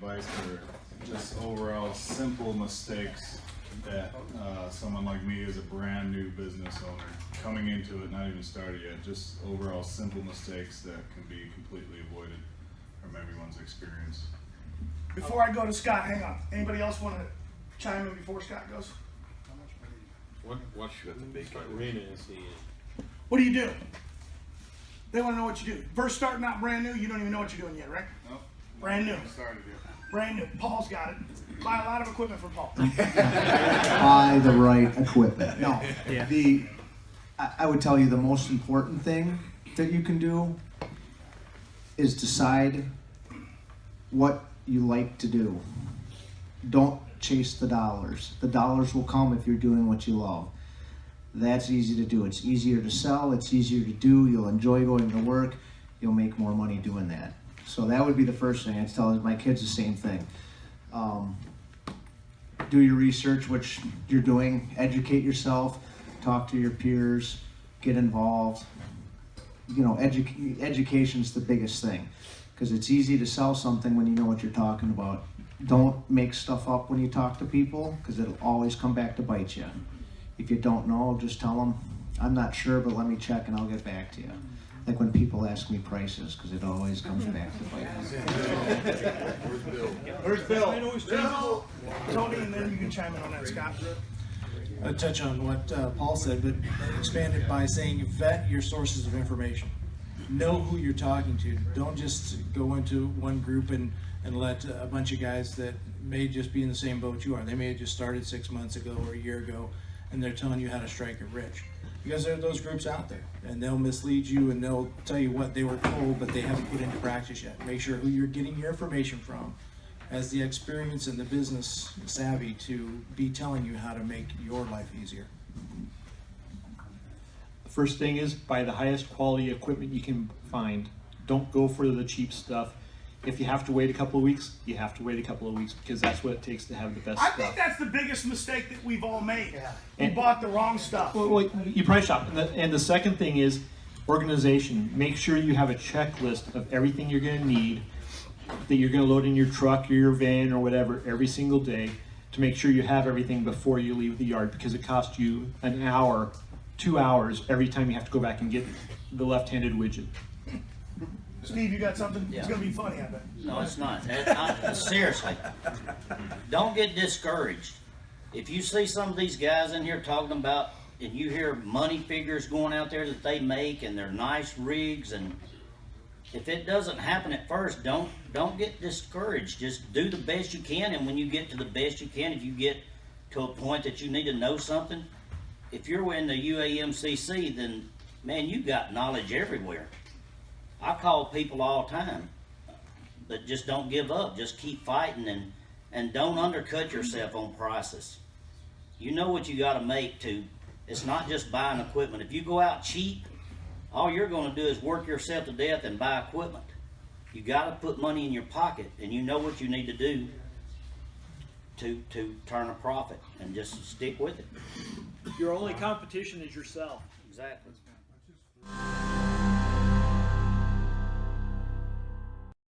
advice for just overall simple mistakes that someone like me is a brand new business owner coming into it, not even started yet, just overall simple mistakes that can be completely avoided from everyone's experience. Before I go to Scott, hang on. Anybody else want to chime in before Scott goes? What should the big arena is he in? What do you do? They want to know what you do. First starting out brand new, you don't even know what you're doing yet, right? Nope. Brand new. Started yet. Brand new. Paul's got it. Buy a lot of equipment from Paul. Buy the right equipment. No, Yeah. I would tell you the most important thing that you can do is decide what you like to do. Don't chase the dollars. The dollars will come if you're doing what you love. That's easy to do. It's easier to sell. It's easier to do. You'll enjoy going to work. You'll make more money doing that. So that would be the first thing. I'd tell my kids the same thing. Do your research, which you're doing. Educate yourself. Talk to your peers. Get involved. You know, education's the biggest thing, because it's easy to sell something when you know what you're talking about. Don't make stuff up when you talk to people, because it'll always come back to bite you. If you don't know, just tell them, I'm not sure, but let me check and I'll get back to you. Like when people ask me prices, because it always comes back to bite me. Where's Bill? Where's Bill? Bill. Tony, and then you can chime in on that, Scott. I'll touch on what Paul said, but expand it by saying vet your sources of information. Know who you're talking to. Don't just go into one group and let a bunch of guys that may just be in the same boat you are. They may have just started 6 months ago or a year ago, and they're telling you how to strike it rich. Because there are those groups out there, and they'll mislead you, and they'll tell you what they were told, but they haven't put into practice yet. Make sure who you're getting your information from has the experience and the business savvy to be telling you how to make your life easier. The first thing is buy the highest quality equipment you can find. Don't go for the cheap stuff. If you have to wait a couple of weeks, you have to wait a couple of weeks, because that's what it takes to have the best I stuff. think that's the biggest mistake that we've all made. Yeah. We bought the wrong stuff. Well, you price shop. And the second thing is organization. Make sure you have a checklist of everything you're going to need, that you're going to load in your truck or your van or whatever every single day, to make sure you have everything before you leave the yard, because it costs you an hour, 2 hours every time you have to go back and get the left-handed widget. Steve, you got something? Yeah. It's going to be funny, I bet. No, it's not. Seriously, don't get discouraged. If you see some of these guys in here talking about, and you hear money figures going out there that they make, and they're nice rigs, and if it doesn't happen at first, don't get discouraged. Just do the best you can, and when you get to the best you can, if you get to a point that you need to know something, if you're in the UAMCC, then man, you got knowledge everywhere. I call people all the time, but just don't give up. Just keep fighting, and don't undercut yourself on prices. You know what you got to make to. It's not just buying equipment. If you go out cheap, all you're going to do is work yourself to death and buy equipment. You got to put money in your pocket, and you know what you need to do to turn a profit, and just stick with it. Your only competition is yourself. Exactly.